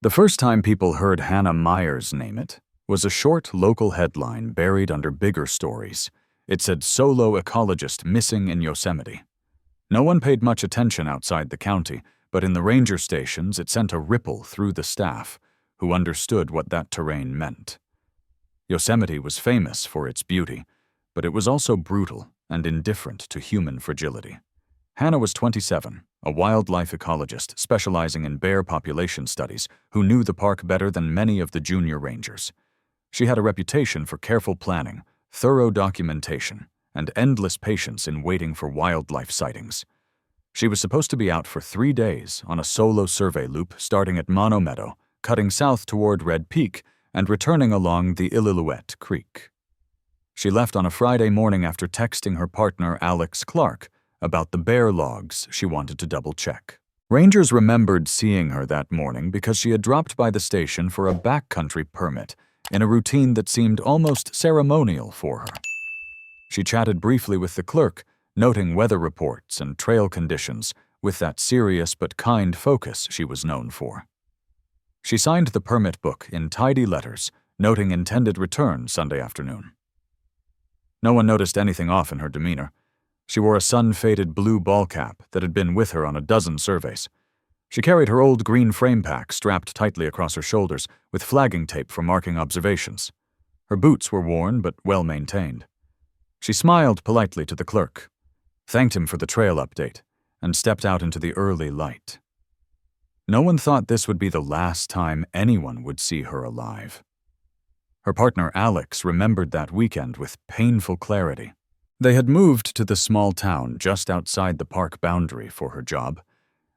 The first time people heard Hannah Myers name it was a short local headline buried under bigger stories. It said Solo Ecologist Missing in Yosemite. No one paid much attention outside the county, but in the ranger stations it sent a ripple through the staff, who understood what that terrain meant. Yosemite was famous for its beauty, but it was also brutal and indifferent to human fragility. Hannah was 27, a wildlife ecologist specializing in bear population studies, who knew the park better than many of the junior rangers. She had a reputation for careful planning, thorough documentation, and endless patience in waiting for wildlife sightings. She was supposed to be out for 3 days on a solo survey loop starting at Mono Meadow, cutting south toward Red Peak, and returning along the Illilouette Creek. She left on a Friday morning after texting her partner Alex Clark about the bear logs she wanted to double-check. Rangers remembered seeing her that morning because she had dropped by the station for a backcountry permit in a routine that seemed almost ceremonial for her. She chatted briefly with the clerk, noting weather reports and trail conditions with that serious but kind focus she was known for. She signed the permit book in tidy letters, noting intended return Sunday afternoon. No one noticed anything off in her demeanor. She wore a sun-faded blue ball cap that had been with her on a dozen surveys. She carried her old green frame pack strapped tightly across her shoulders with flagging tape for marking observations. Her boots were worn but well-maintained. She smiled politely to the clerk, thanked him for the trail update, and stepped out into the early light. No one thought this would be the last time anyone would see her alive. Her partner Alex remembered that weekend with painful clarity. They had moved to the small town just outside the park boundary for her job,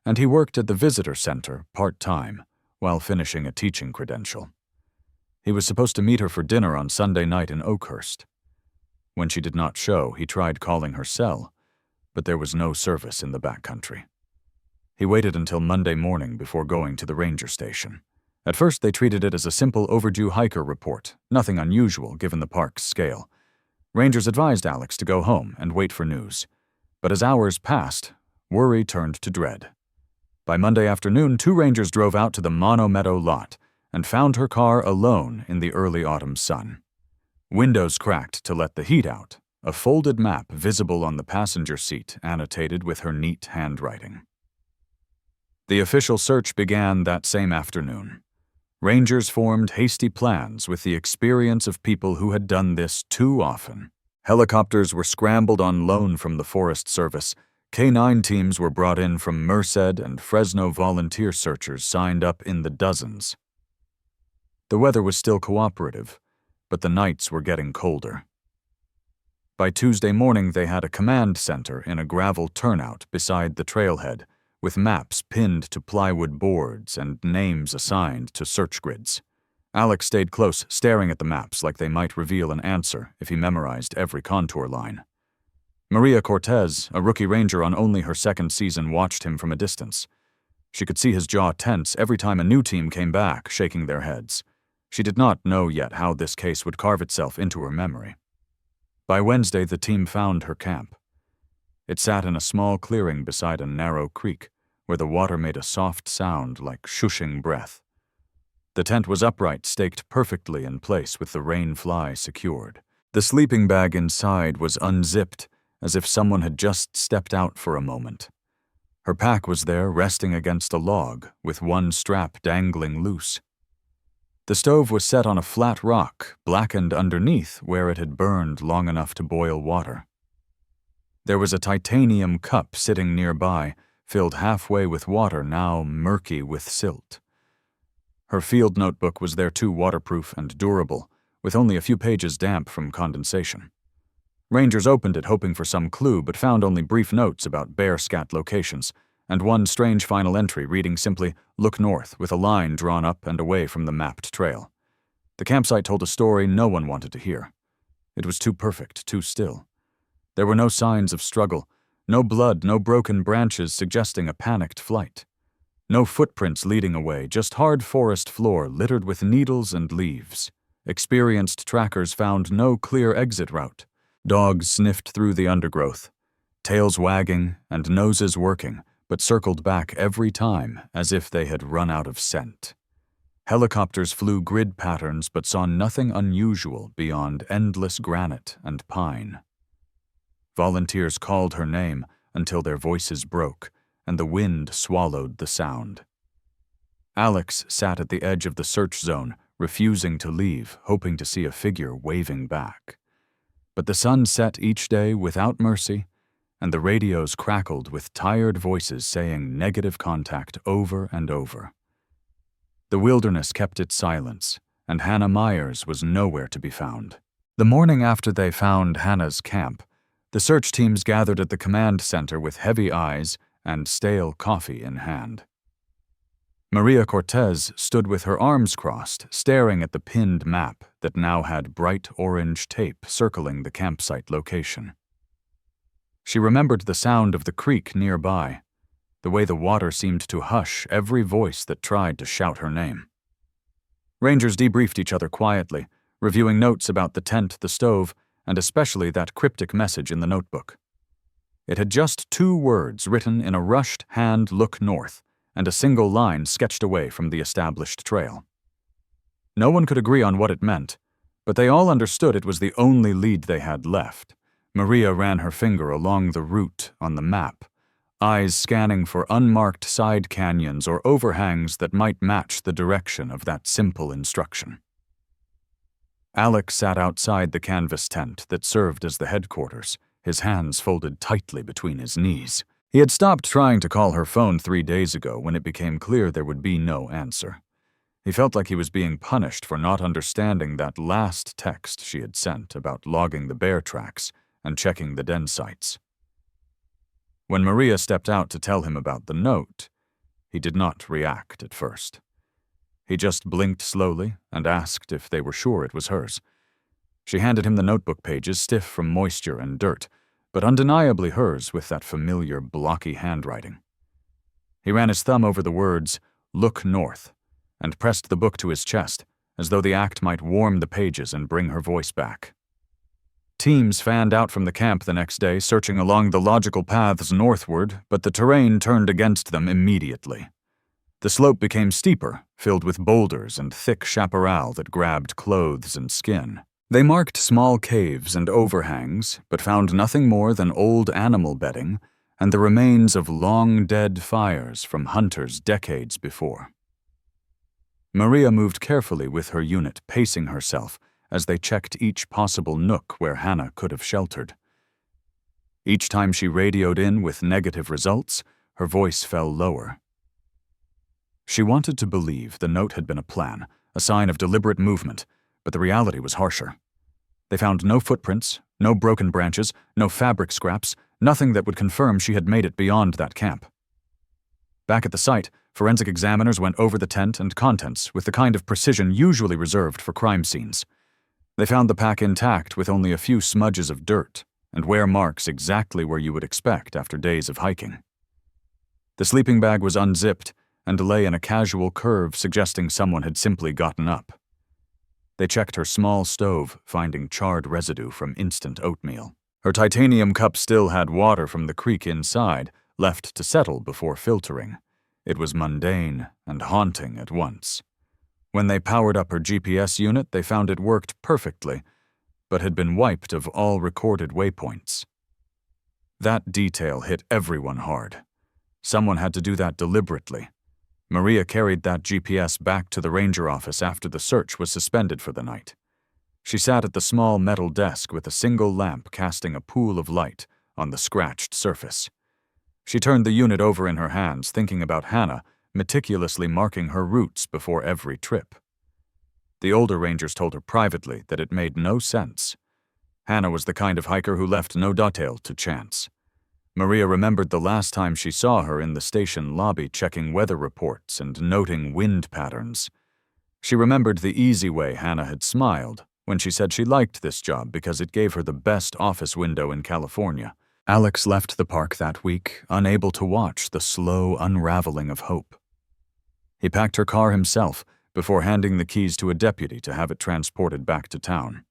and he worked at the visitor center part-time while finishing a teaching credential. He was supposed to meet her for dinner on Sunday night in Oakhurst. When she did not show, he tried calling her cell, but there was no service in the backcountry. He waited until Monday morning before going to the ranger station. At first, they treated it as a simple overdue hiker report, nothing unusual given the park's scale. Rangers advised Alex to go home and wait for news. But as hours passed, worry turned to dread. By Monday afternoon, 2 rangers drove out to the Mono Meadow lot and found her car alone in the early autumn sun. Windows cracked to let the heat out, a folded map visible on the passenger seat annotated with her neat handwriting. The official search began that same afternoon. Rangers formed hasty plans with the experience of people who had done this too often. Helicopters were scrambled on loan from the Forest Service. K-9 teams were brought in from Merced, and Fresno volunteer searchers signed up in the dozens. The weather was still cooperative, but the nights were getting colder. By Tuesday morning, they had a command center in a gravel turnout beside the trailhead, with maps pinned to plywood boards and names assigned to search grids. Alex stayed close, staring at the maps like they might reveal an answer if he memorized every contour line. Maria Cortez, a rookie ranger on only her second season, watched him from a distance. She could see his jaw tense every time a new team came back, shaking their heads. She did not know yet how this case would carve itself into her memory. By Wednesday, the team found her camp. It sat in a small clearing beside a narrow creek, where the water made a soft sound like shushing breath. The tent was upright, staked perfectly in place with the rain fly secured. The sleeping bag inside was unzipped, as if someone had just stepped out for a moment. Her pack was there, resting against a log, with one strap dangling loose. The stove was set on a flat rock, blackened underneath where it had burned long enough to boil water. There was a titanium cup sitting nearby, filled halfway with water now murky with silt. Her field notebook was there too, waterproof and durable, with only a few pages damp from condensation. Rangers opened it hoping for some clue, but found only brief notes about bear scat locations, and one strange final entry reading simply, "Look north," with a line drawn up and away from the mapped trail. The campsite told a story no one wanted to hear. It was too perfect, too still. There were no signs of struggle, no blood, no broken branches suggesting a panicked flight. No footprints leading away, just hard forest floor littered with needles and leaves. Experienced trackers found no clear exit route. Dogs sniffed through the undergrowth, tails wagging and noses working, but circled back every time as if they had run out of scent. Helicopters flew grid patterns but saw nothing unusual beyond endless granite and pine. Volunteers called her name until their voices broke, and the wind swallowed the sound. Alex sat at the edge of the search zone, refusing to leave, hoping to see a figure waving back. But the sun set each day without mercy, and the radios crackled with tired voices saying negative contact over and over. The wilderness kept its silence, and Hannah Myers was nowhere to be found. The morning after they found Hannah's camp, the search teams gathered at the command center with heavy eyes and stale coffee in hand. Maria Cortez stood with her arms crossed, staring at the pinned map that now had bright orange tape circling the campsite location. She remembered the sound of the creek nearby, the way the water seemed to hush every voice that tried to shout her name. Rangers debriefed each other quietly, reviewing notes about the tent, the stove, and especially that cryptic message in the notebook. It had just 2 words written in a rushed hand, "Look north," and a single line sketched away from the established trail. No one could agree on what it meant, but they all understood it was the only lead they had left. Maria ran her finger along the route on the map, eyes scanning for unmarked side canyons or overhangs that might match the direction of that simple instruction. Alex sat outside the canvas tent that served as the headquarters, his hands folded tightly between his knees. He had stopped trying to call her phone 3 days ago when it became clear there would be no answer. He felt like he was being punished for not understanding that last text she had sent about logging the bear tracks and checking the den sites. When Maria stepped out to tell him about the note, he did not react at first. He just blinked slowly and asked if they were sure it was hers. She handed him the notebook pages, stiff from moisture and dirt, but undeniably hers with that familiar, blocky handwriting. He ran his thumb over the words, "Look north," and pressed the book to his chest, as though the act might warm the pages and bring her voice back. Teams fanned out from the camp the next day, searching along the logical paths northward, but the terrain turned against them immediately. The slope became steeper, filled with boulders and thick chaparral that grabbed clothes and skin. They marked small caves and overhangs, but found nothing more than old animal bedding and the remains of long-dead fires from hunters decades before. Maria moved carefully with her unit, pacing herself as they checked each possible nook where Hannah could have sheltered. Each time she radioed in with negative results, her voice fell lower. She wanted to believe the note had been a plan, a sign of deliberate movement, but the reality was harsher. They found no footprints, no broken branches, no fabric scraps, nothing that would confirm she had made it beyond that camp. Back at the site, forensic examiners went over the tent and contents with the kind of precision usually reserved for crime scenes. They found the pack intact with only a few smudges of dirt and wear marks exactly where you would expect after days of hiking. The sleeping bag was unzipped and lay in a casual curve suggesting someone had simply gotten up. They checked her small stove, finding charred residue from instant oatmeal. Her titanium cup still had water from the creek inside, left to settle before filtering. It was mundane and haunting at once. When they powered up her GPS unit, they found it worked perfectly, but had been wiped of all recorded waypoints. That detail hit everyone hard. Someone had to do that deliberately. Maria carried that GPS back to the ranger office after the search was suspended for the night. She sat at the small metal desk with a single lamp casting a pool of light on the scratched surface. She turned the unit over in her hands, thinking about Hannah, meticulously marking her routes before every trip. The older rangers told her privately that it made no sense. Hannah was the kind of hiker who left no detail to chance. Maria remembered the last time she saw her in the station lobby checking weather reports and noting wind patterns. She remembered the easy way Hannah had smiled when she said she liked this job because it gave her the best office window in California. Alex left the park that week, unable to watch the slow unraveling of hope. He packed her car himself before handing the keys to a deputy to have it transported back to town.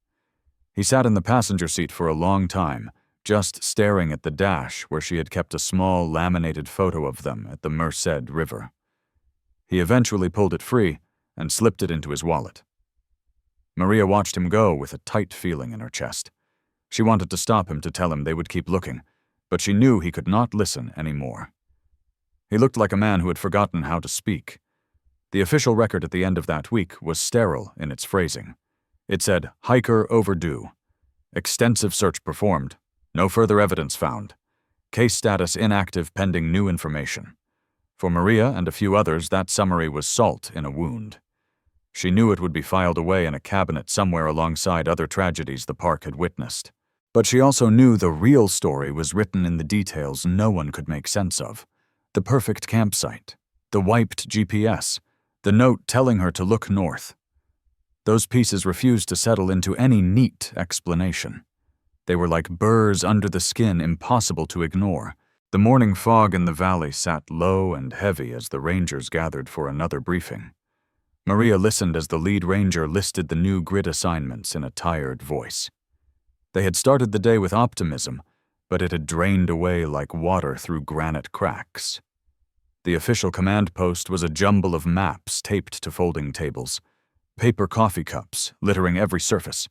He sat in the passenger seat for a long time, just staring at the dash where she had kept a small laminated photo of them at the Merced River. He eventually pulled it free and slipped it into his wallet. Maria watched him go with a tight feeling in her chest. She wanted to stop him to tell him they would keep looking, but she knew he could not listen anymore. He looked like a man who had forgotten how to speak. The official record at the end of that week was sterile in its phrasing. It said, "Hiker overdue. Extensive search performed. No further evidence found. Case status inactive pending new information." For Maria and a few others, that summary was salt in a wound. She knew it would be filed away in a cabinet somewhere alongside other tragedies the park had witnessed. But she also knew the real story was written in the details no one could make sense of. The perfect campsite, the wiped GPS, the note telling her to look north. Those pieces refused to settle into any neat explanation. They were like burrs under the skin, impossible to ignore. The morning fog in the valley sat low and heavy as the rangers gathered for another briefing. Maria listened as the lead ranger listed the new grid assignments in a tired voice. They had started the day with optimism, but it had drained away like water through granite cracks. The official command post was a jumble of maps taped to folding tables, paper coffee cups littering every surface,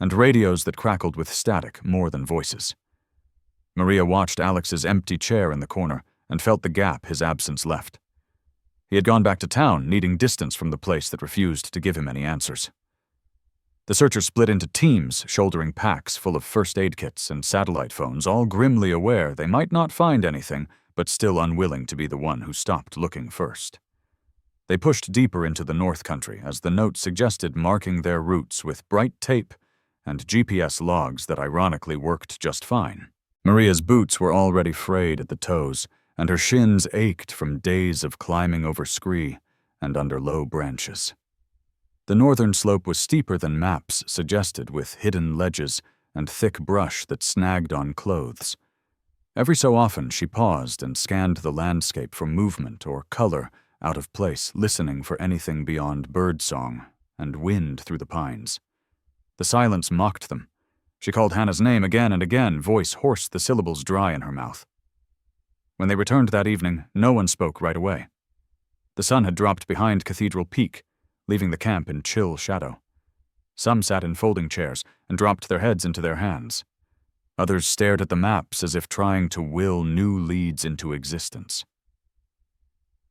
and radios that crackled with static more than voices. Maria watched Alex's empty chair in the corner and felt the gap his absence left. He had gone back to town, needing distance from the place that refused to give him any answers. The searchers split into teams, shouldering packs full of first aid kits and satellite phones, all grimly aware they might not find anything, but still unwilling to be the one who stopped looking first. They pushed deeper into the North Country as the note suggested, marking their routes with bright tape and GPS logs that ironically worked just fine. Maria's boots were already frayed at the toes, and her shins ached from days of climbing over scree and under low branches. The northern slope was steeper than maps suggested, with hidden ledges and thick brush that snagged on clothes. Every so often she paused and scanned the landscape for movement or color out of place, listening for anything beyond birdsong and wind through the pines. The silence mocked them. She called Hannah's name again and again, voice hoarse, the syllables dry in her mouth. When they returned that evening, no one spoke right away. The sun had dropped behind Cathedral Peak, leaving the camp in chill shadow. Some sat in folding chairs and dropped their heads into their hands. Others stared at the maps as if trying to will new leads into existence.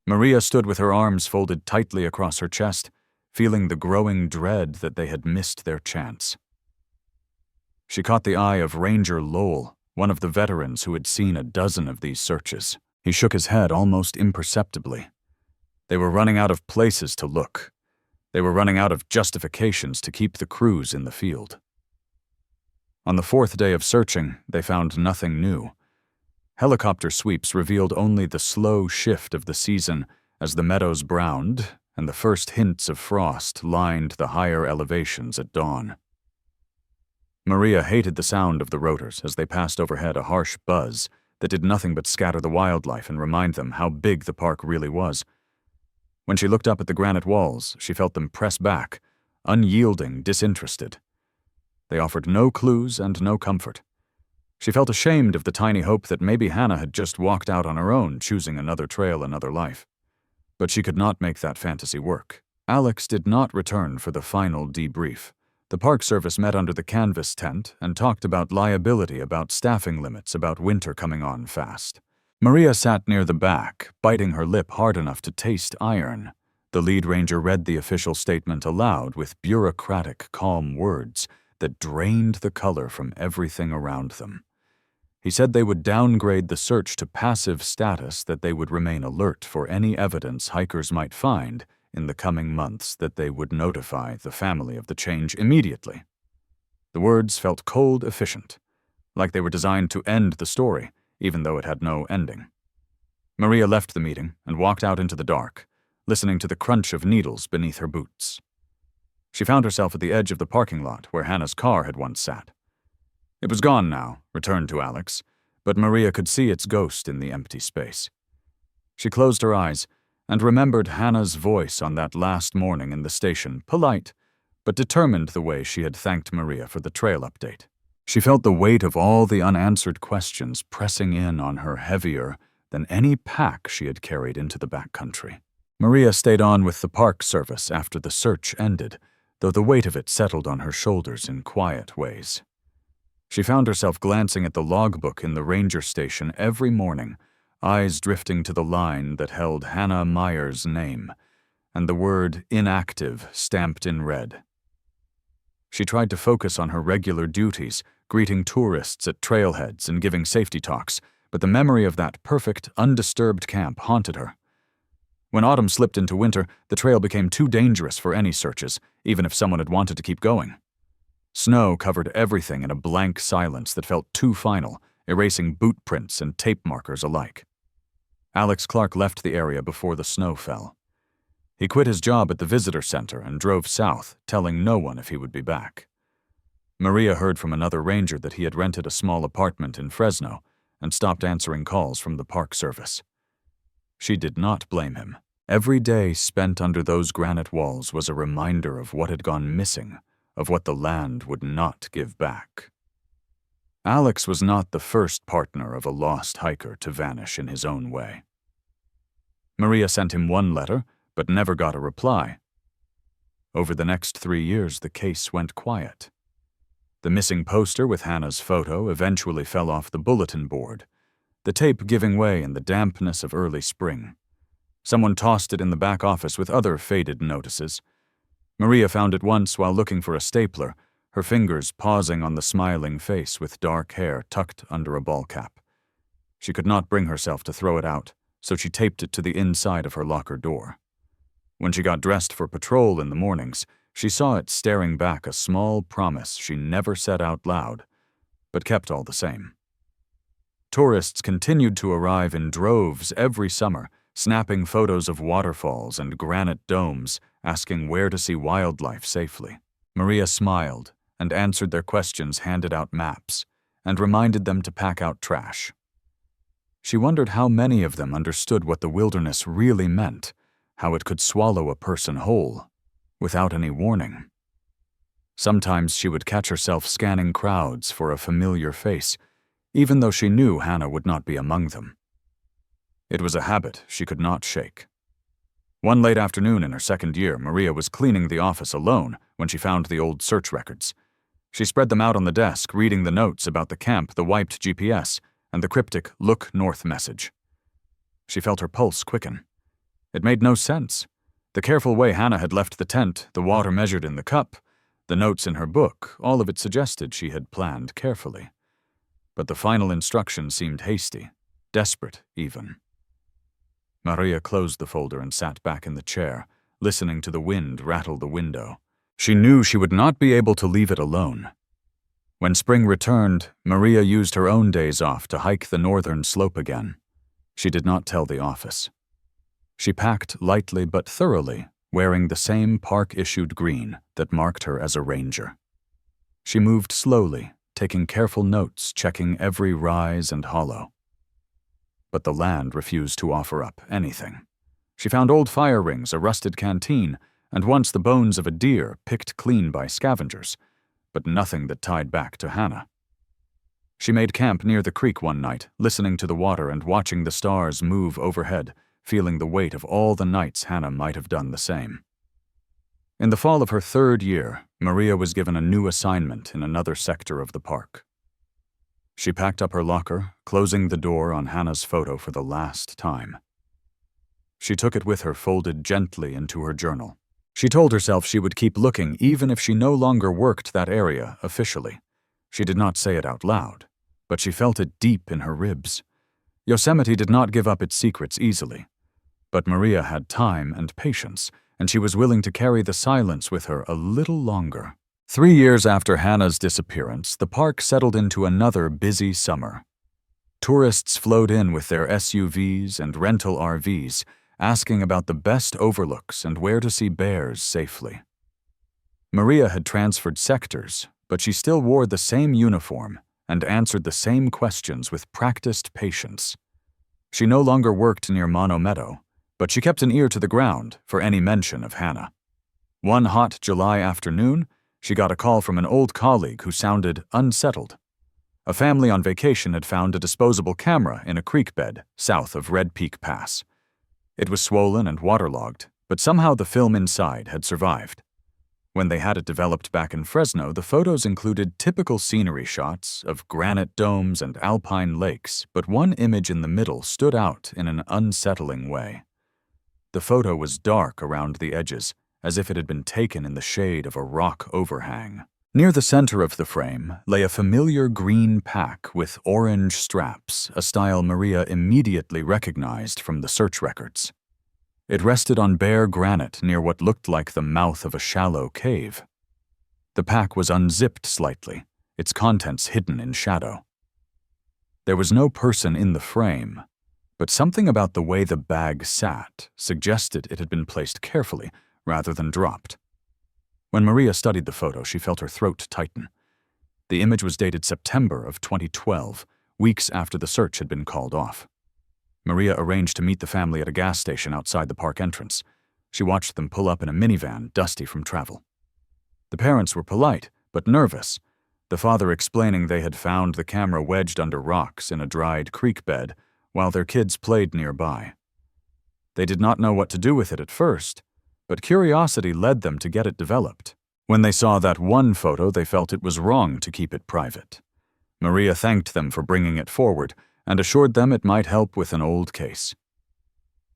Maria stood with her arms folded tightly across her chest, feeling the growing dread that they had missed their chance. She caught the eye of Ranger Lowell, one of the veterans who had seen a dozen of these searches. He shook his head almost imperceptibly. They were running out of places to look. They were running out of justifications to keep the crews in the field. On the fourth day of searching, they found nothing new. Helicopter sweeps revealed only the slow shift of the season as the meadows browned and the first hints of frost lined the higher elevations at dawn. Maria hated the sound of the rotors as they passed overhead, a harsh buzz that did nothing but scatter the wildlife and remind them how big the park really was. When she looked up at the granite walls, she felt them press back, unyielding, disinterested. They offered no clues and no comfort. She felt ashamed of the tiny hope that maybe Hannah had just walked out on her own, choosing another trail, another life. But she could not make that fantasy work. Alex did not return for the final debrief. The Park Service met under the canvas tent and talked about liability, about staffing limits, about winter coming on fast. Maria sat near the back, biting her lip hard enough to taste iron. The lead ranger read the official statement aloud with bureaucratic, calm words that drained the color from everything around them. He said they would downgrade the search to passive status, that they would remain alert for any evidence hikers might find in the coming months, that they would notify the family of the change immediately. The words felt cold, efficient, like they were designed to end the story, even though it had no ending. Maria left the meeting and walked out into the dark, listening to the crunch of needles beneath her boots. She found herself at the edge of the parking lot where Hannah's car had once sat. It was gone now, returned to Alex, but Maria could see its ghost in the empty space. She closed her eyes and remembered Hannah's voice on that last morning in the station, polite, but determined the way she had thanked Maria for the trail update. She felt the weight of all the unanswered questions pressing in on her heavier than any pack she had carried into the backcountry. Maria stayed on with the Park Service after the search ended, though the weight of it settled on her shoulders in quiet ways. She found herself glancing at the logbook in the ranger station every morning, eyes drifting to the line that held Hannah Myers' name, and the word inactive stamped in red. She tried to focus on her regular duties, greeting tourists at trailheads and giving safety talks, but the memory of that perfect, undisturbed camp haunted her. When autumn slipped into winter, the trail became too dangerous for any searches, even if someone had wanted to keep going. Snow covered everything in a blank silence that felt too final, erasing boot prints and tape markers alike. Alex Clark left the area before the snow fell. He quit his job at the visitor center and drove south, telling no one if he would be back. Maria heard from another ranger that he had rented a small apartment in Fresno and stopped answering calls from the Park Service. She did not blame him. Every day spent under those granite walls was a reminder of what had gone missing, of what the land would not give back. Alex was not the first partner of a lost hiker to vanish in his own way. Maria sent him one letter, but never got a reply. Over the next 3 years, the case went quiet. The missing poster with Hannah's photo eventually fell off the bulletin board, the tape giving way in the dampness of early spring. Someone tossed it in the back office with other faded notices. Maria found it once while looking for a stapler, her fingers pausing on the smiling face with dark hair tucked under a ball cap. She could not bring herself to throw it out, so she taped it to the inside of her locker door. When she got dressed for patrol in the mornings, she saw it staring back a small promise she never said out loud, but kept all the same. Tourists continued to arrive in droves every summer, snapping photos of waterfalls and granite domes, asking where to see wildlife safely. Maria smiled and answered their questions, handed out maps, and reminded them to pack out trash. She wondered how many of them understood what the wilderness really meant, how it could swallow a person whole, without any warning. Sometimes she would catch herself scanning crowds for a familiar face, even though she knew Hannah would not be among them. It was a habit she could not shake. One late afternoon in her second year, Maria was cleaning the office alone when she found the old search records. She spread them out on the desk, reading the notes about the camp, the wiped GPS, and the cryptic "Look North" message. She felt her pulse quicken. It made no sense. The careful way Hannah had left the tent, the water measured in the cup, the notes in her book, all of it suggested she had planned carefully. But the final instruction seemed hasty, desperate even. Maria closed the folder and sat back in the chair, listening to the wind rattle the window. She knew she would not be able to leave it alone. When spring returned, Maria used her own days off to hike the northern slope again. She did not tell the office. She packed lightly but thoroughly, wearing the same park-issued green that marked her as a ranger. She moved slowly, taking careful notes, checking every rise and hollow. But the land refused to offer up anything. She found old fire rings, a rusted canteen, and once the bones of a deer picked clean by scavengers, but nothing that tied back to Hannah. She made camp near the creek one night, listening to the water and watching the stars move overhead, feeling the weight of all the nights Hannah might have done the same. In the fall of her third year, Maria was given a new assignment in another sector of the park. She packed up her locker, closing the door on Hannah's photo for the last time. She took it with her folded gently into her journal. She told herself she would keep looking even if she no longer worked that area officially. She did not say it out loud, but she felt it deep in her ribs. Yosemite did not give up its secrets easily. But Maria had time and patience, and she was willing to carry the silence with her a little longer. 3 years after Hannah's disappearance, the park settled into another busy summer. Tourists flowed in with their SUVs and rental RVs, asking about the best overlooks and where to see bears safely. Maria had transferred sectors, but she still wore the same uniform and answered the same questions with practiced patience. She no longer worked near Mono Meadow, but she kept an ear to the ground for any mention of Hannah. One hot July afternoon, she got a call from an old colleague who sounded unsettled. A family on vacation had found a disposable camera in a creek bed south of Red Peak Pass. It was swollen and waterlogged, but somehow the film inside had survived. When they had it developed back in Fresno, the photos included typical scenery shots of granite domes and alpine lakes, but one image in the middle stood out in an unsettling way. The photo was dark around the edges, as if it had been taken in the shade of a rock overhang. Near the center of the frame lay a familiar green pack with orange straps, a style Maria immediately recognized from the search records. It rested on bare granite near what looked like the mouth of a shallow cave. The pack was unzipped slightly, its contents hidden in shadow. There was no person in the frame, but something about the way the bag sat suggested it had been placed carefully rather than dropped. When Maria studied the photo, she felt her throat tighten. The image was dated September of 2012, weeks after the search had been called off. Maria arranged to meet the family at a gas station outside the park entrance. She watched them pull up in a minivan, dusty from travel. The parents were polite, but nervous, the father explaining they had found the camera wedged under rocks in a dried creek bed while their kids played nearby. They did not know what to do with it at first, but curiosity led them to get it developed. When they saw that one photo, they felt it was wrong to keep it private. Maria thanked them for bringing it forward and assured them it might help with an old case.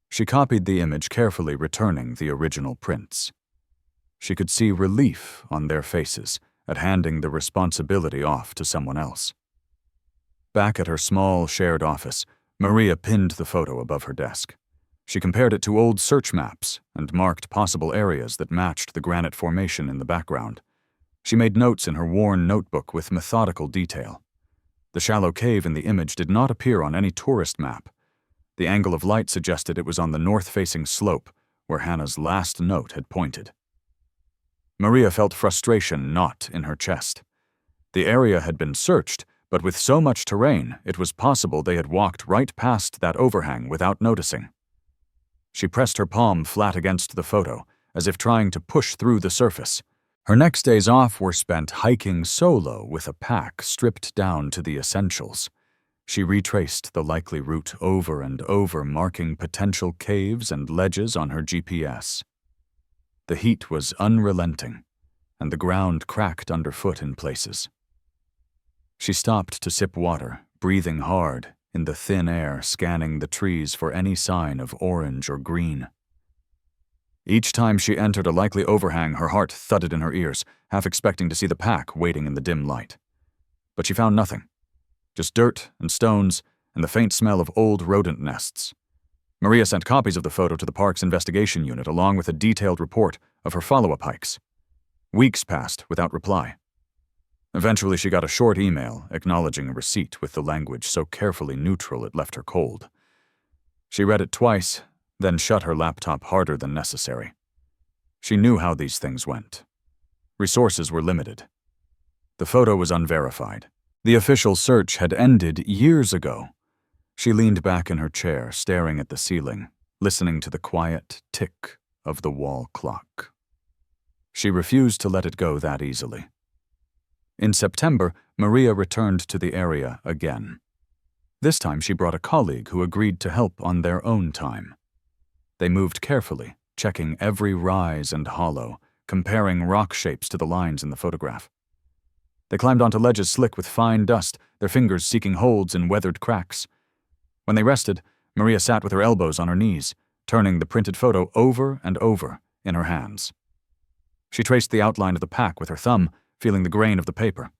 She copied the image, carefully returning the original prints. She could see relief on their faces at handing the responsibility off to someone else. Back at her small shared office, Maria pinned the photo above her desk. She compared it to old search maps and marked possible areas that matched the granite formation in the background. She made notes in her worn notebook with methodical detail. The shallow cave in the image did not appear on any tourist map. The angle of light suggested it was on the north-facing slope where Hannah's last note had pointed. Maria felt frustration knot in her chest. The area had been searched, but with so much terrain, it was possible they had walked right past that overhang without noticing. She pressed her palm flat against the photo, as if trying to push through the surface. Her next days off were spent hiking solo with a pack stripped down to the essentials. She retraced the likely route over and over, marking potential caves and ledges on her GPS. The heat was unrelenting, and the ground cracked underfoot in places. She stopped to sip water, breathing hard, in the thin air, scanning the trees for any sign of orange or green. Each time she entered a likely overhang, her heart thudded in her ears, half expecting to see the pack waiting in the dim light. But she found nothing. Just dirt and stones and the faint smell of old rodent nests. Maria sent copies of the photo to the park's investigation unit along with a detailed report of her follow-up hikes. Weeks passed without reply. Eventually, she got a short email acknowledging a receipt with the language so carefully neutral it left her cold. She read it twice, then shut her laptop harder than necessary. She knew how these things went. Resources were limited. The photo was unverified. The official search had ended years ago. She leaned back in her chair, staring at the ceiling, listening to the quiet tick of the wall clock. She refused to let it go that easily. In September, Maria returned to the area again. This time she brought a colleague who agreed to help on their own time. They moved carefully, checking every rise and hollow, comparing rock shapes to the lines in the photograph. They climbed onto ledges slick with fine dust, their fingers seeking holds in weathered cracks. When they rested, Maria sat with her elbows on her knees, turning the printed photo over and over in her hands. She traced the outline of the pack with her thumb, feeling the grain of the paper.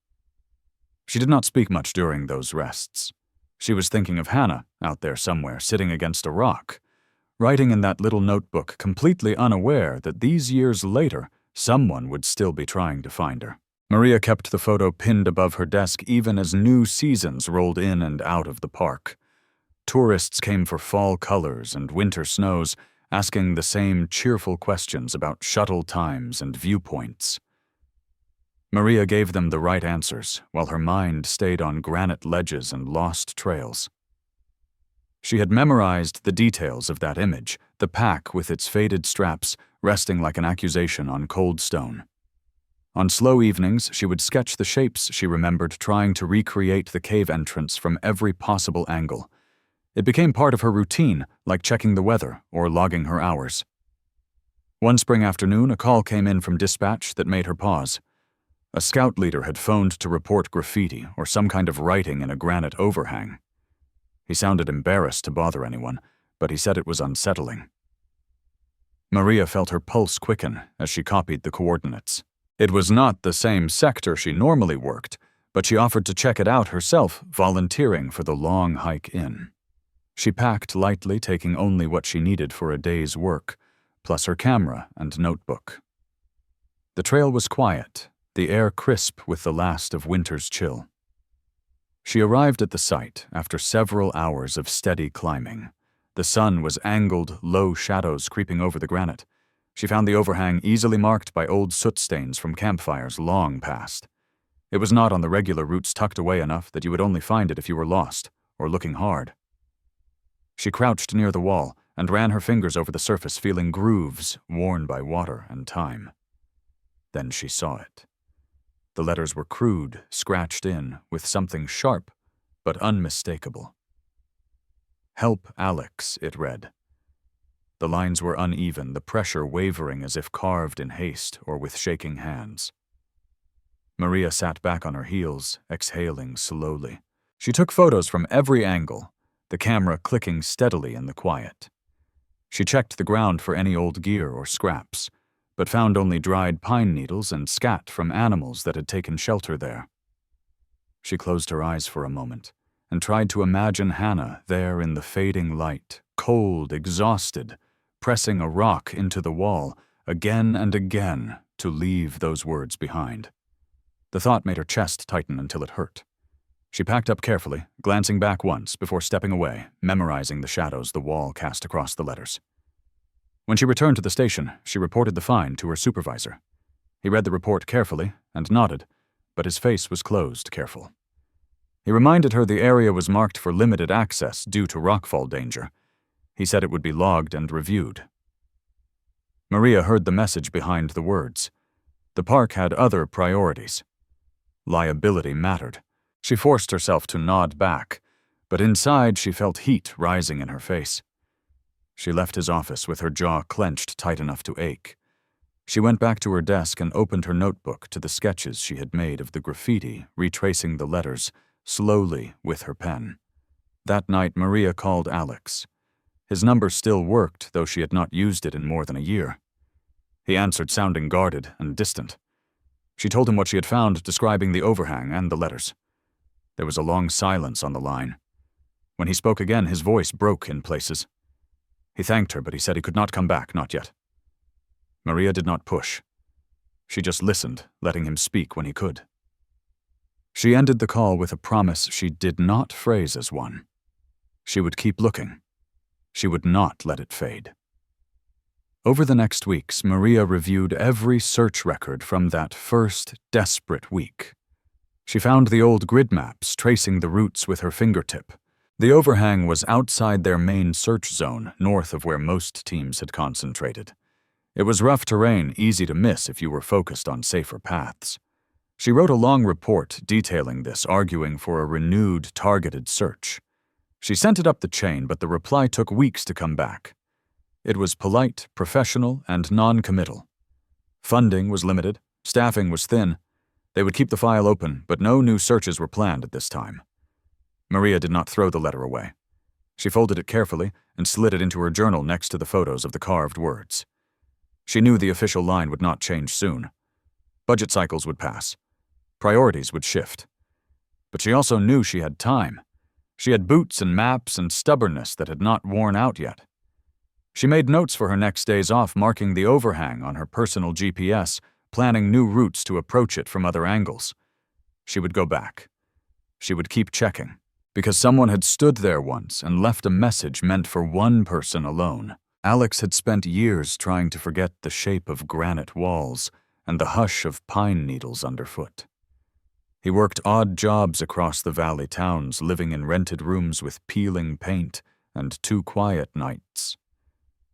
She did not speak much during those rests. She was thinking of Hannah out there somewhere, sitting against a rock, writing in that little notebook, completely unaware that these years later, someone would still be trying to find her. Maria kept the photo pinned above her desk even as new seasons rolled in and out of the park. Tourists came for fall colors and winter snows, asking the same cheerful questions about shuttle times and viewpoints. Maria gave them the right answers, while her mind stayed on granite ledges and lost trails. She had memorized the details of that image, the pack with its faded straps resting like an accusation on cold stone. On slow evenings, she would sketch the shapes she remembered, trying to recreate the cave entrance from every possible angle. It became part of her routine, like checking the weather or logging her hours. One spring afternoon, a call came in from dispatch that made her pause. A scout leader had phoned to report graffiti or some kind of writing in a granite overhang. He sounded embarrassed to bother anyone, but he said it was unsettling. Maria felt her pulse quicken as she copied the coordinates. It was not the same sector she normally worked, but she offered to check it out herself, volunteering for the long hike in. She packed lightly, taking only what she needed for a day's work, plus her camera and notebook. The trail was quiet, the air crisp with the last of winter's chill. She arrived at the site after several hours of steady climbing. The sun was angled, low shadows creeping over the granite. She found the overhang easily marked by old soot stains from campfires long past. It was not on the regular routes tucked away enough that you would only find it if you were lost, or looking hard. She crouched near the wall and ran her fingers over the surface, feeling grooves worn by water and time. Then she saw it. The letters were crude, scratched in, with something sharp, but unmistakable. "Help Alex," it read. The lines were uneven, the pressure wavering as if carved in haste or with shaking hands. Maria sat back on her heels, exhaling slowly. She took photos from every angle, the camera clicking steadily in the quiet. She checked the ground for any old gear or scraps, but found only dried pine needles and scat from animals that had taken shelter there. She closed her eyes for a moment and tried to imagine Hannah there in the fading light, cold, exhausted, pressing a rock into the wall again and again to leave those words behind. The thought made her chest tighten until it hurt. She packed up carefully, glancing back once before stepping away, memorizing the shadows the wall cast across the letters. When she returned to the station, she reported the find to her supervisor. He read the report carefully and nodded, but his face was closed, careful. He reminded her the area was marked for limited access due to rockfall danger. He said it would be logged and reviewed. Maria heard the message behind the words. The park had other priorities. Liability mattered. She forced herself to nod back, but inside she felt heat rising in her face. She left his office with her jaw clenched tight enough to ache. She went back to her desk and opened her notebook to the sketches she had made of the graffiti, retracing the letters, slowly with her pen. That night, Maria called Alex. His number still worked, though she had not used it in more than a year. He answered, sounding guarded and distant. She told him what she had found, describing the overhang and the letters. There was a long silence on the line. When he spoke again, his voice broke in places. He thanked her, but he said he could not come back, not yet. Maria did not push. She just listened, letting him speak when he could. She ended the call with a promise she did not phrase as one. She would keep looking. She would not let it fade. Over the next weeks, Maria reviewed every search record from that first desperate week. She found the old grid maps tracing the routes with her fingertip. The overhang was outside their main search zone, north of where most teams had concentrated. It was rough terrain, easy to miss if you were focused on safer paths. She wrote a long report detailing this, arguing for a renewed, targeted search. She sent it up the chain, but the reply took weeks to come back. It was polite, professional, and non-committal. Funding was limited, staffing was thin. They would keep the file open, but no new searches were planned at this time. Maria did not throw the letter away. She folded it carefully and slid it into her journal next to the photos of the carved words. She knew the official line would not change soon. Budget cycles would pass. Priorities would shift. But she also knew she had time. She had boots and maps and stubbornness that had not worn out yet. She made notes for her next days off, marking the overhang on her personal GPS, planning new routes to approach it from other angles. She would go back. She would keep checking, because someone had stood there once and left a message meant for one person alone. Alex had spent years trying to forget the shape of granite walls and the hush of pine needles underfoot. He worked odd jobs across the valley towns, living in rented rooms with peeling paint and too quiet nights.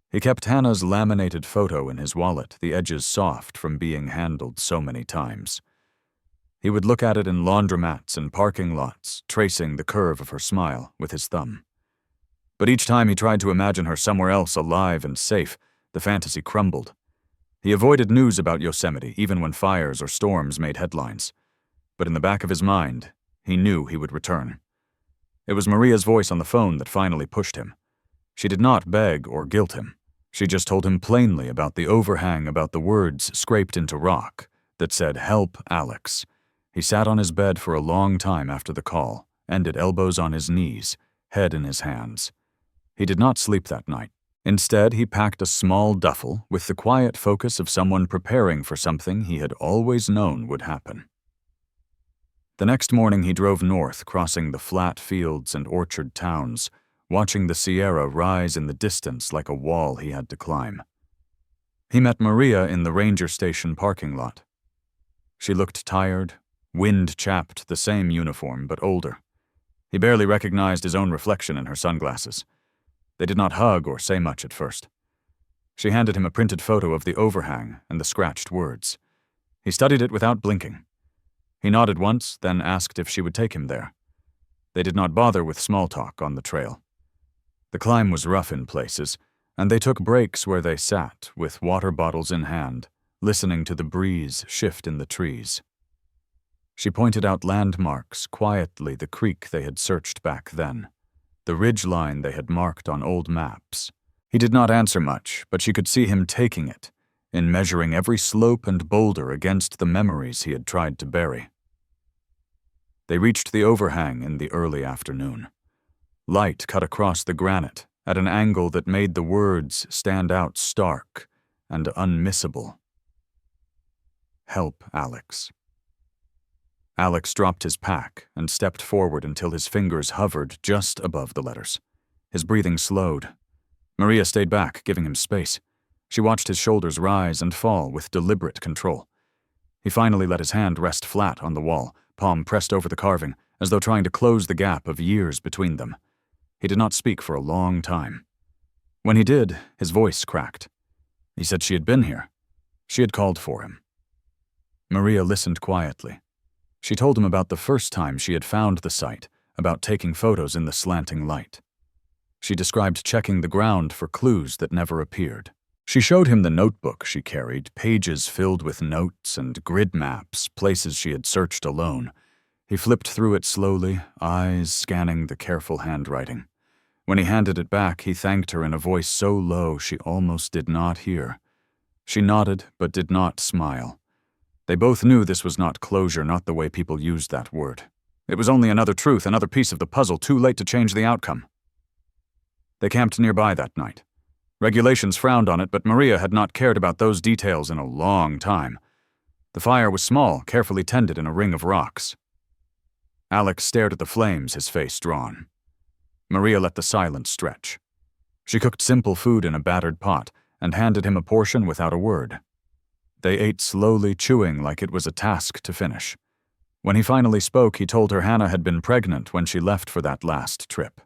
He kept Hannah's laminated photo in his wallet, the edges soft from being handled so many times. He would look at it in laundromats and parking lots, tracing the curve of her smile with his thumb. But each time he tried to imagine her somewhere else alive and safe, the fantasy crumbled. He avoided news about Yosemite, even when fires or storms made headlines. But in the back of his mind, he knew he would return. It was Maria's voice on the phone that finally pushed him. She did not beg or guilt him. She just told him plainly about the overhang, about the words scraped into rock that said, "Help, Alex." He sat on his bed for a long time after the call, ended elbows on his knees, head in his hands. He did not sleep that night. Instead, he packed a small duffel with the quiet focus of someone preparing for something he had always known would happen. The next morning he drove north, crossing the flat fields and orchard towns, watching the Sierra rise in the distance like a wall he had to climb. He met Maria in the ranger station parking lot. She looked tired, wind-chapped, the same uniform, but older. He barely recognized his own reflection in her sunglasses. They did not hug or say much at first. She handed him a printed photo of the overhang and the scratched words. He studied it without blinking. He nodded once, then asked if she would take him there. They did not bother with small talk on the trail. The climb was rough in places, and they took breaks where they sat, with water bottles in hand, listening to the breeze shift in the trees. She pointed out landmarks, quietly the creek they had searched back then, the ridgeline they had marked on old maps. He did not answer much, but she could see him taking it, in measuring every slope and boulder against the memories he had tried to bury. They reached the overhang in the early afternoon. Light cut across the granite at an angle that made the words stand out stark and unmissable. "Help, Alex." Alex dropped his pack and stepped forward until his fingers hovered just above the letters. His breathing slowed. Maria stayed back, giving him space. She watched his shoulders rise and fall with deliberate control. He finally let his hand rest flat on the wall, palm pressed over the carving, as though trying to close the gap of years between them. He did not speak for a long time. When he did, his voice cracked. He said she had been here. She had called for him. Maria listened quietly. She told him about the first time she had found the site, about taking photos in the slanting light. She described checking the ground for clues that never appeared. She showed him the notebook she carried, pages filled with notes and grid maps, places she had searched alone. He flipped through it slowly, eyes scanning the careful handwriting. When he handed it back, he thanked her in a voice so low she almost did not hear. She nodded, but did not smile. They both knew this was not closure, not the way people used that word. It was only another truth, another piece of the puzzle, too late to change the outcome. They camped nearby that night. Regulations frowned on it, but Maria had not cared about those details in a long time. The fire was small, carefully tended in a ring of rocks. Alex stared at the flames, his face drawn. Maria let the silence stretch. She cooked simple food in a battered pot and handed him a portion without a word. They ate slowly, chewing like it was a task to finish. When he finally spoke, he told her Hannah had been pregnant when she left for that last trip.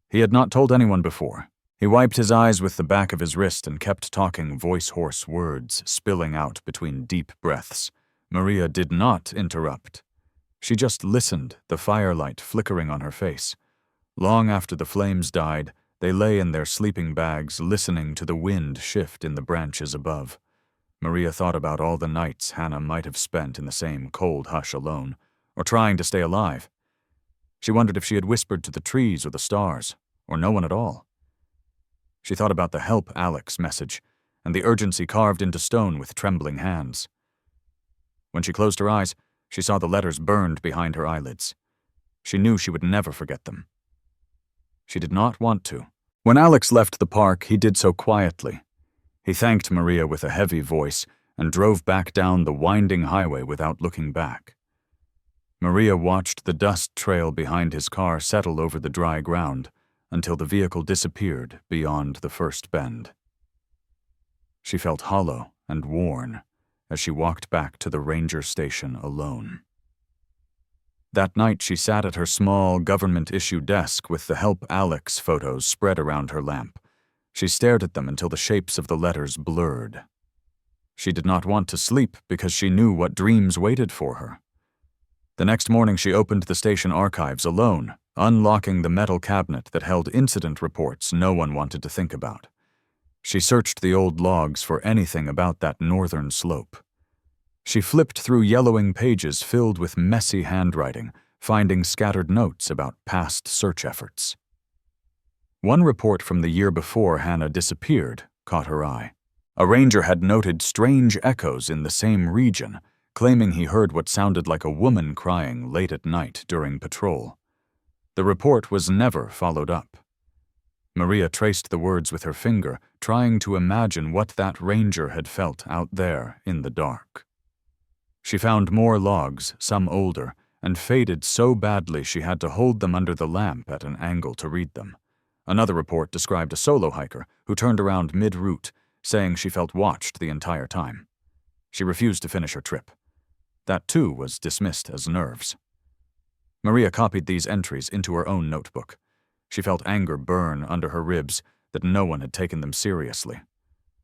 He had not told anyone before. He wiped his eyes with the back of his wrist and kept talking voice-hoarse words, spilling out between deep breaths. Maria did not interrupt. She just listened, the firelight flickering on her face. Long after the flames died, they lay in their sleeping bags, listening to the wind shift in the branches above. Maria thought about all the nights Hannah might have spent in the same cold hush alone, or trying to stay alive. She wondered if she had whispered to the trees or the stars, or no one at all. She thought about the "Help, Alex" message, and the urgency carved into stone with trembling hands. When she closed her eyes, she saw the letters burned behind her eyelids. She knew she would never forget them. She did not want to. When Alex left the park, he did so quietly. He thanked Maria with a heavy voice and drove back down the winding highway without looking back. Maria watched the dust trail behind his car settle over the dry ground until the vehicle disappeared beyond the first bend. She felt hollow and worn as she walked back to the ranger station alone. That night she sat at her small government-issue desk with the "Help, Alex" photos spread around her lamp. She stared at them until the shapes of the letters blurred. She did not want to sleep because she knew what dreams waited for her. The next morning she opened the station archives alone, unlocking the metal cabinet that held incident reports no one wanted to think about. She searched the old logs for anything about that northern slope. She flipped through yellowing pages filled with messy handwriting, finding scattered notes about past search efforts. One report from the year before Hannah disappeared caught her eye. A ranger had noted strange echoes in the same region, claiming he heard what sounded like a woman crying late at night during patrol. The report was never followed up. Maria traced the words with her finger, trying to imagine what that ranger had felt out there in the dark. She found more logs, some older, and faded so badly she had to hold them under the lamp at an angle to read them. Another report described a solo hiker who turned around mid-route, saying she felt watched the entire time. She refused to finish her trip. That, too, was dismissed as nerves. Maria copied these entries into her own notebook. She felt anger burn under her ribs that no one had taken them seriously.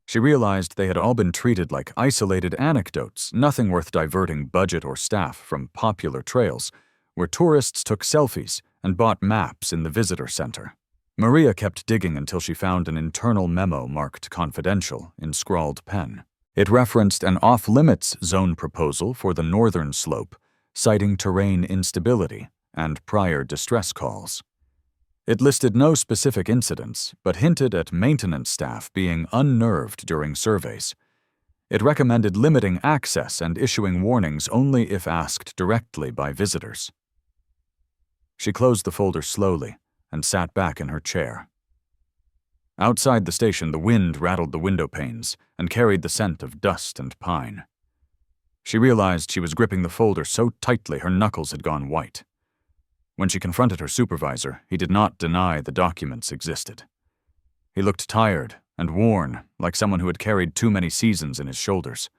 She realized they had all been treated like isolated anecdotes, nothing worth diverting budget or staff from popular trails, where tourists took selfies and bought maps in the visitor center. Maria kept digging until she found an internal memo marked confidential in scrawled pen. It referenced an off-limits zone proposal for the northern slope, citing terrain instability and prior distress calls. It listed no specific incidents, but hinted at maintenance staff being unnerved during surveys. It recommended limiting access and issuing warnings only if asked directly by visitors. She closed the folder slowly and sat back in her chair. Outside the station, the wind rattled the window panes and carried the scent of dust and pine. She realized she was gripping the folder so tightly her knuckles had gone white. When she confronted her supervisor, he did not deny the documents existed. He looked tired and worn, like someone who had carried too many seasons in his shoulders.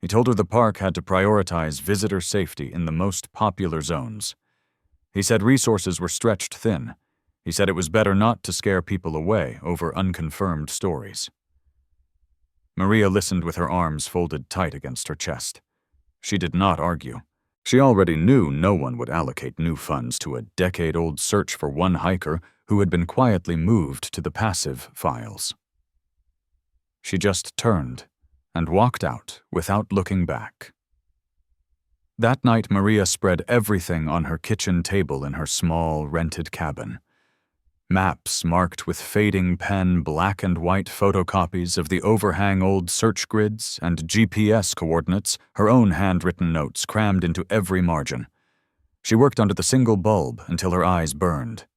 He told her the park had to prioritize visitor safety in the most popular zones. He said resources were stretched thin. He said it was better not to scare people away over unconfirmed stories. Maria listened with her arms folded tight against her chest. She did not argue. She already knew no one would allocate new funds to a decade-old search for one hiker who had been quietly moved to the passive files. She just turned and walked out without looking back. That night, Maria spread everything on her kitchen table in her small, rented cabin. Maps marked with fading pen black and white photocopies of the overhang old search grids and GPS coordinates, her own handwritten notes crammed into every margin. She worked under the single bulb until her eyes burned.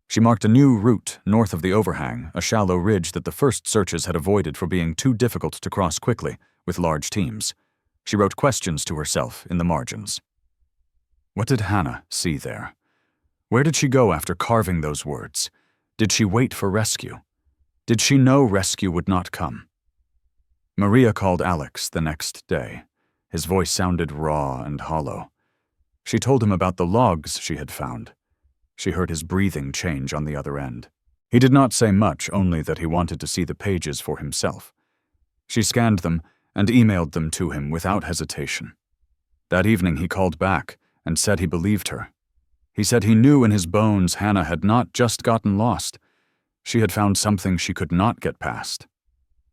She marked a new route north of the overhang, a shallow ridge that the first searches had avoided for being too difficult to cross quickly with large teams. She wrote questions to herself in the margins. What did Hannah see there? Where did she go after carving those words? Did she wait for rescue? Did she know rescue would not come? Maria called Alex the next day. His voice sounded raw and hollow. She told him about the logs she had found. She heard his breathing change on the other end. He did not say much, only that he wanted to see the pages for himself. She scanned them and emailed them to him without hesitation. That evening he called back and said he believed her. He said he knew in his bones Hannah had not just gotten lost. She had found something she could not get past.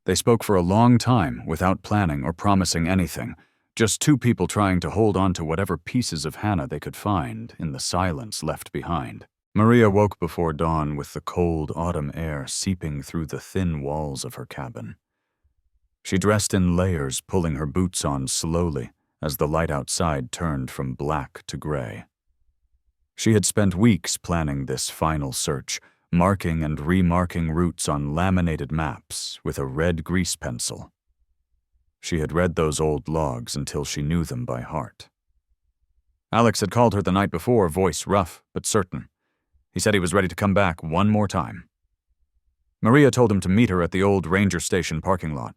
They spoke for a long time without planning or promising anything, just two people trying to hold on to whatever pieces of Hannah they could find in the silence left behind. Maria woke before dawn with the cold autumn air seeping through the thin walls of her cabin. She dressed in layers, pulling her boots on slowly as the light outside turned from black to gray. She had spent weeks planning this final search, marking and remarking routes on laminated maps with a red grease pencil. She had read those old logs until she knew them by heart. Alex had called her the night before, voice rough but certain. He said he was ready to come back one more time. Maria told him to meet her at the old ranger station parking lot.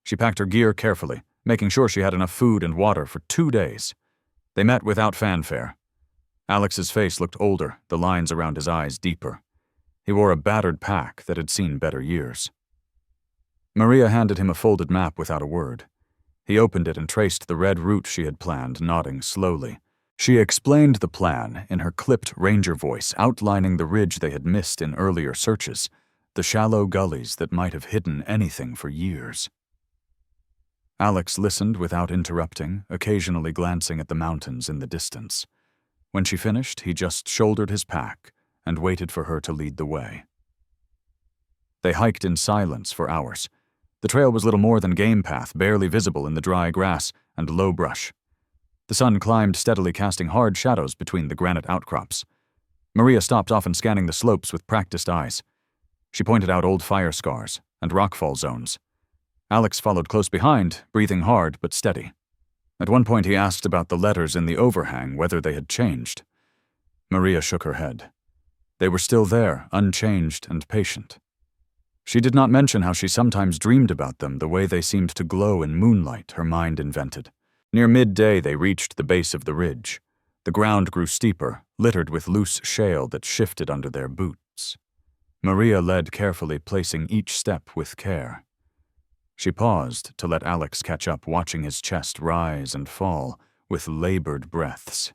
She packed her gear carefully, making sure she had enough food and water for 2 days. They met without fanfare. Alex's face looked older, the lines around his eyes deeper. He wore a battered pack that had seen better years. Maria handed him a folded map without a word. He opened it and traced the red route she had planned, nodding slowly. She explained the plan in her clipped ranger voice, outlining the ridge they had missed in earlier searches, the shallow gullies that might have hidden anything for years. Alex listened without interrupting, occasionally glancing at the mountains in the distance. When she finished, he just shouldered his pack and waited for her to lead the way. They hiked in silence for hours. The trail was little more than game path, barely visible in the dry grass and low brush. The sun climbed steadily, casting hard shadows between the granite outcrops. Maria stopped often, scanning the slopes with practiced eyes. She pointed out old fire scars and rockfall zones. Alex followed close behind, breathing hard but steady. At one point he asked about the letters in the overhang, whether they had changed. Maria shook her head. They were still there, unchanged and patient. She did not mention how she sometimes dreamed about them, the way they seemed to glow in moonlight her mind invented. Near midday they reached the base of the ridge. The ground grew steeper, littered with loose shale that shifted under their boots. Maria led carefully, placing each step with care. She paused to let Alex catch up, watching his chest rise and fall with labored breaths.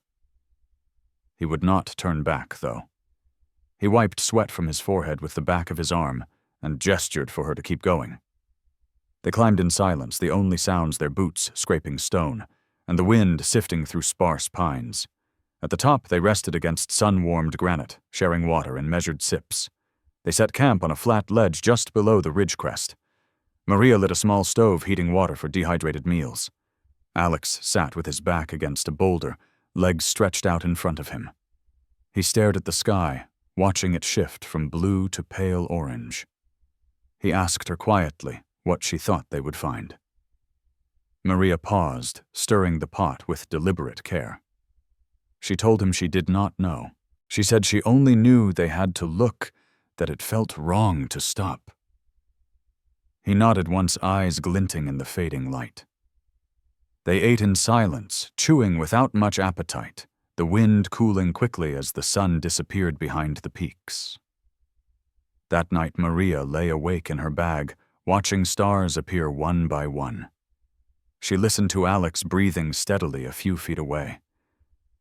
He would not turn back, though. He wiped sweat from his forehead with the back of his arm and gestured for her to keep going. They climbed in silence, the only sounds their boots scraping stone, and the wind sifting through sparse pines. At the top, they rested against sun-warmed granite, sharing water in measured sips. They set camp on a flat ledge just below the ridge crest. Maria lit a small stove, heating water for dehydrated meals. Alex sat with his back against a boulder, legs stretched out in front of him. He stared at the sky, watching it shift from blue to pale orange. He asked her quietly what she thought they would find. Maria paused, stirring the pot with deliberate care. She told him she did not know. She said she only knew they had to look, that it felt wrong to stop. He nodded once, eyes glinting in the fading light. They ate in silence, chewing without much appetite, the wind cooling quickly as the sun disappeared behind the peaks. That night Maria lay awake in her bag, watching stars appear one by one. She listened to Alex breathing steadily a few feet away.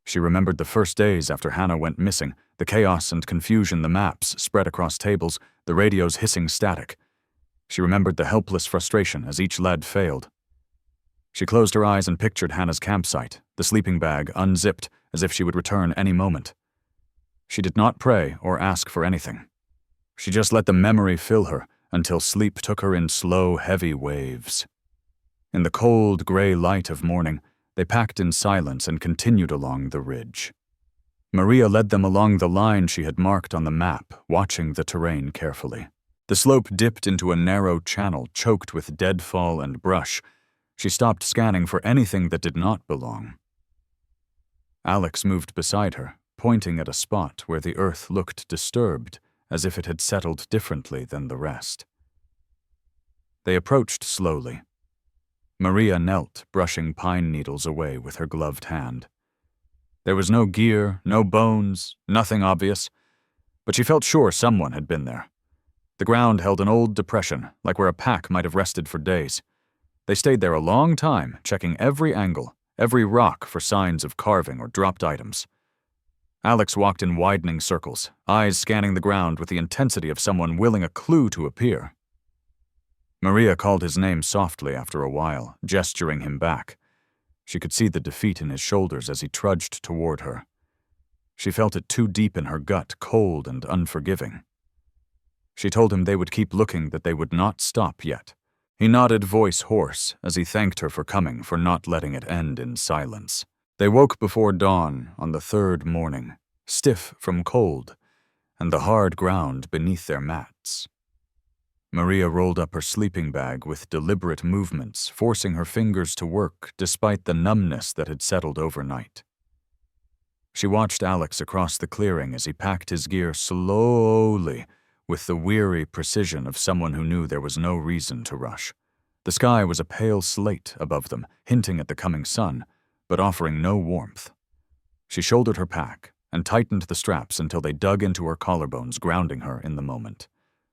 She remembered the first days after Hannah went missing, the chaos and confusion, the maps spread across tables, the radio's hissing static. She remembered the helpless frustration as each lead failed. She closed her eyes and pictured Hannah's campsite, the sleeping bag unzipped as if she would return any moment. She did not pray or ask for anything. She just let the memory fill her until sleep took her in slow, heavy waves. In the cold, gray light of morning, they packed in silence and continued along the ridge. Maria led them along the line she had marked on the map, watching the terrain carefully. The slope dipped into a narrow channel choked with deadfall and brush. She stopped scanning for anything that did not belong. Alex moved beside her, pointing at a spot where the earth looked disturbed, as if it had settled differently than the rest. They approached slowly. Maria knelt, brushing pine needles away with her gloved hand. There was no gear, no bones, nothing obvious, but she felt sure someone had been there. The ground held an old depression, like where a pack might have rested for days. They stayed there a long time, checking every angle, every rock for signs of carving or dropped items. Alex walked in widening circles, eyes scanning the ground with the intensity of someone willing a clue to appear. Maria called his name softly after a while, gesturing him back. She could see the defeat in his shoulders as he trudged toward her. She felt it too deep in her gut, cold and unforgiving. She told him they would keep looking, that they would not stop yet. He nodded, voice hoarse, as he thanked her for coming, for not letting it end in silence. They woke before dawn on the third morning, stiff from cold, and the hard ground beneath their mats. Maria rolled up her sleeping bag with deliberate movements, forcing her fingers to work despite the numbness that had settled overnight. She watched Alex across the clearing as he packed his gear slowly, with the weary precision of someone who knew there was no reason to rush. The sky was a pale slate above them, hinting at the coming sun, but offering no warmth. She shouldered her pack and tightened the straps until they dug into her collarbones, grounding her in the moment.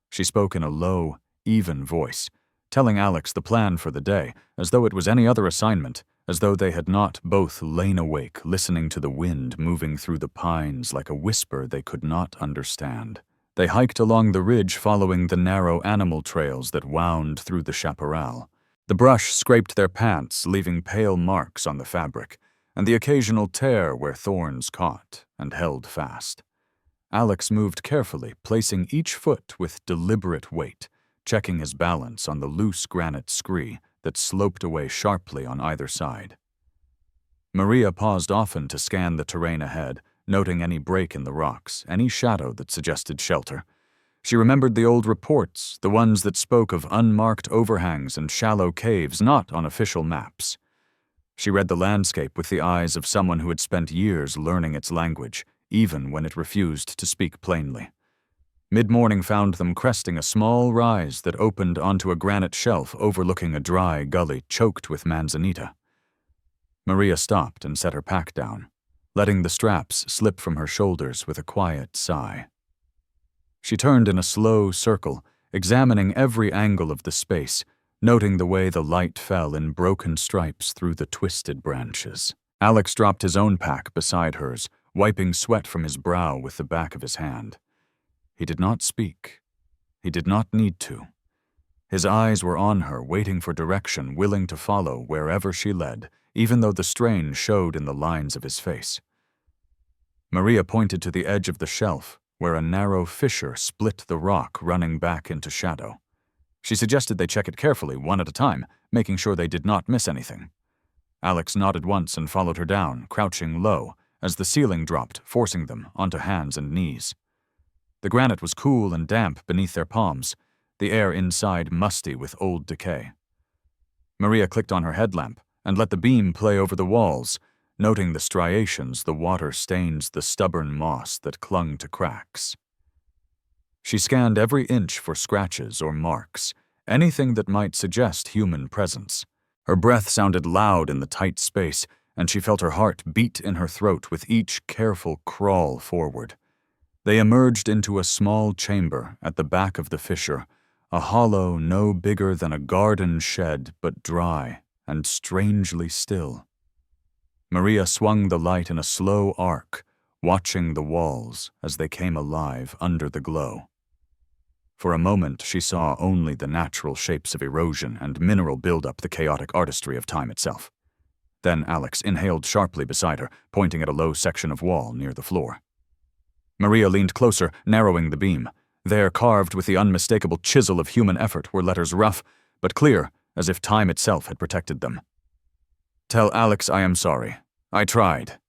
She spoke in a low, even voice, telling Alex the plan for the day, as though it was any other assignment, as though they had not both lain awake, listening to the wind moving through the pines like a whisper they could not understand. They hiked along the ridge following the narrow animal trails that wound through the chaparral. The brush scraped their pants, leaving pale marks on the fabric, and the occasional tear where thorns caught and held fast. Alex moved carefully, placing each foot with deliberate weight, checking his balance on the loose granite scree that sloped away sharply on either side. Maria paused often to scan the terrain ahead, noting any break in the rocks, any shadow that suggested shelter. She remembered the old reports, the ones that spoke of unmarked overhangs and shallow caves not on official maps. She read the landscape with the eyes of someone who had spent years learning its language, even when it refused to speak plainly. Mid-morning found them cresting a small rise that opened onto a granite shelf overlooking a dry gully choked with manzanita. Maria stopped and set her pack down, letting the straps slip from her shoulders with a quiet sigh. She turned in a slow circle, examining every angle of the space, noting the way the light fell in broken stripes through the twisted branches. Alex dropped his own pack beside hers, wiping sweat from his brow with the back of his hand. He did not speak. He did not need to. His eyes were on her, waiting for direction, willing to follow wherever she led, even though the strain showed in the lines of his face. Maria pointed to the edge of the shelf, where a narrow fissure split the rock running back into shadow. She suggested they check it carefully, one at a time, making sure they did not miss anything. Alex nodded once and followed her down, crouching low, as the ceiling dropped, forcing them onto hands and knees. The granite was cool and damp beneath their palms, the air inside musty with old decay. Maria clicked on her headlamp and let the beam play over the walls, noting the striations the water stains the stubborn moss that clung to cracks. She scanned every inch for scratches or marks, anything that might suggest human presence. Her breath sounded loud in the tight space, and she felt her heart beat in her throat with each careful crawl forward. They emerged into a small chamber at the back of the fissure, a hollow no bigger than a garden shed but dry and strangely still. Maria swung the light in a slow arc, watching the walls as they came alive under the glow. For a moment, she saw only the natural shapes of erosion and mineral buildup, the chaotic artistry of time itself. Then Alex inhaled sharply beside her, pointing at a low section of wall near the floor. Maria leaned closer, narrowing the beam. There, carved with the unmistakable chisel of human effort, were letters rough, but clear, as if time itself had protected them. "Tell Alex I am sorry. I tried."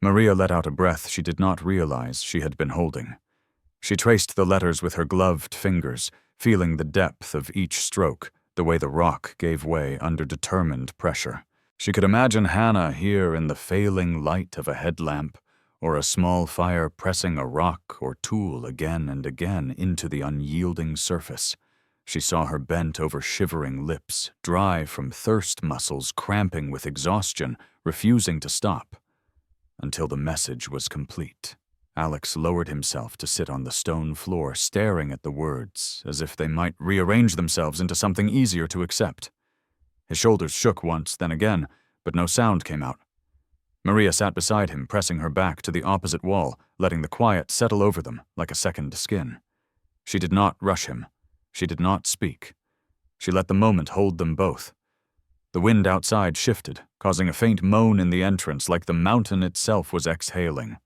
Maria let out a breath she did not realize she had been holding. She traced the letters with her gloved fingers, feeling the depth of each stroke, the way the rock gave way under determined pressure. She could imagine Hannah here in the failing light of a headlamp, or a small fire pressing a rock or tool again and again into the unyielding surface. She saw her bent over shivering lips, dry from thirst muscles cramping with exhaustion, refusing to stop, until the message was complete. Alex lowered himself to sit on the stone floor, staring at the words, as if they might rearrange themselves into something easier to accept. His shoulders shook once, then again, but no sound came out. Maria sat beside him, pressing her back to the opposite wall, letting the quiet settle over them like a second skin. She did not rush him. She did not speak. She let the moment hold them both. The wind outside shifted, causing a faint moan in the entrance like the mountain itself was exhaling.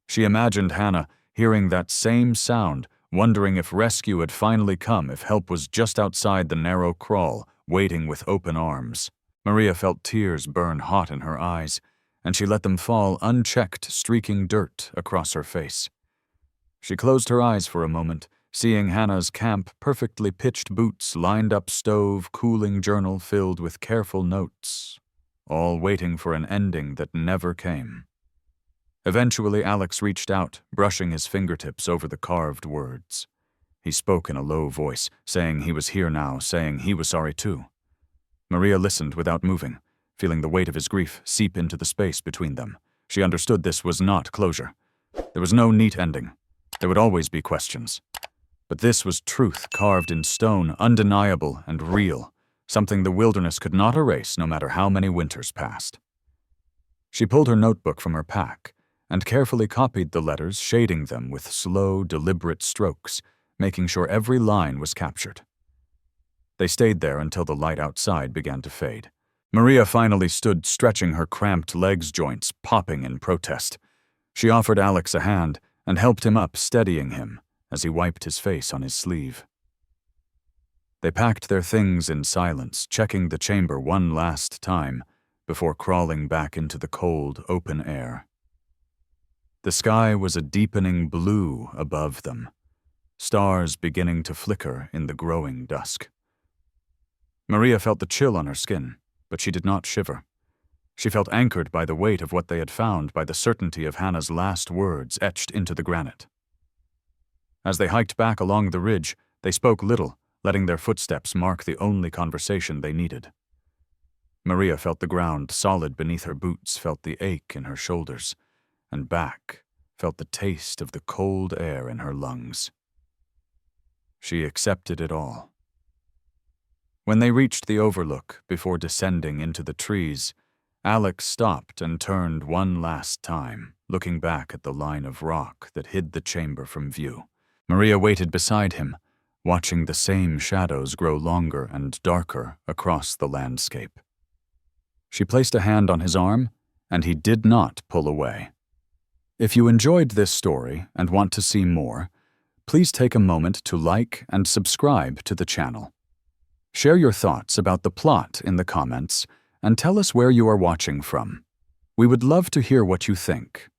She imagined Hannah hearing that same sound, wondering if rescue had finally come, if help was just outside the narrow crawl, waiting with open arms. Maria felt tears burn hot in her eyes, and she let them fall unchecked, streaking dirt across her face. She closed her eyes for a moment, seeing Hannah's camp perfectly pitched boots lined up stove, cooling journal filled with careful notes, all waiting for an ending that never came. Eventually, Alex reached out, brushing his fingertips over the carved words. He spoke in a low voice, saying he was here now, saying he was sorry too. Maria listened without moving, feeling the weight of his grief seep into the space between them. She understood this was not closure. There was no neat ending. There would always be questions. But this was truth carved in stone, undeniable and real, something the wilderness could not erase no matter how many winters passed. She pulled her notebook from her pack and carefully copied the letters, shading them with slow, deliberate strokes, making sure every line was captured. They stayed there until the light outside began to fade. Maria finally stood, stretching her cramped legs joints, popping in protest. She offered Alex a hand and helped him up, steadying him as he wiped his face on his sleeve. They packed their things in silence, checking the chamber one last time before crawling back into the cold, open air. The sky was a deepening blue above them, stars beginning to flicker in the growing dusk. Maria felt the chill on her skin, but she did not shiver. She felt anchored by the weight of what they had found, by the certainty of Hannah's last words etched into the granite. As they hiked back along the ridge, they spoke little, letting their footsteps mark the only conversation they needed. Maria felt the ground solid beneath her boots, felt the ache in her shoulders, and back felt the taste of the cold air in her lungs. She accepted it all. When they reached the overlook before descending into the trees, Alex stopped and turned one last time, looking back at the line of rock that hid the chamber from view. Maria waited beside him, watching the same shadows grow longer and darker across the landscape. She placed a hand on his arm, and he did not pull away. If you enjoyed this story and want to see more, please take a moment to like and subscribe to the channel. Share your thoughts about the plot in the comments and tell us where you are watching from. We would love to hear what you think.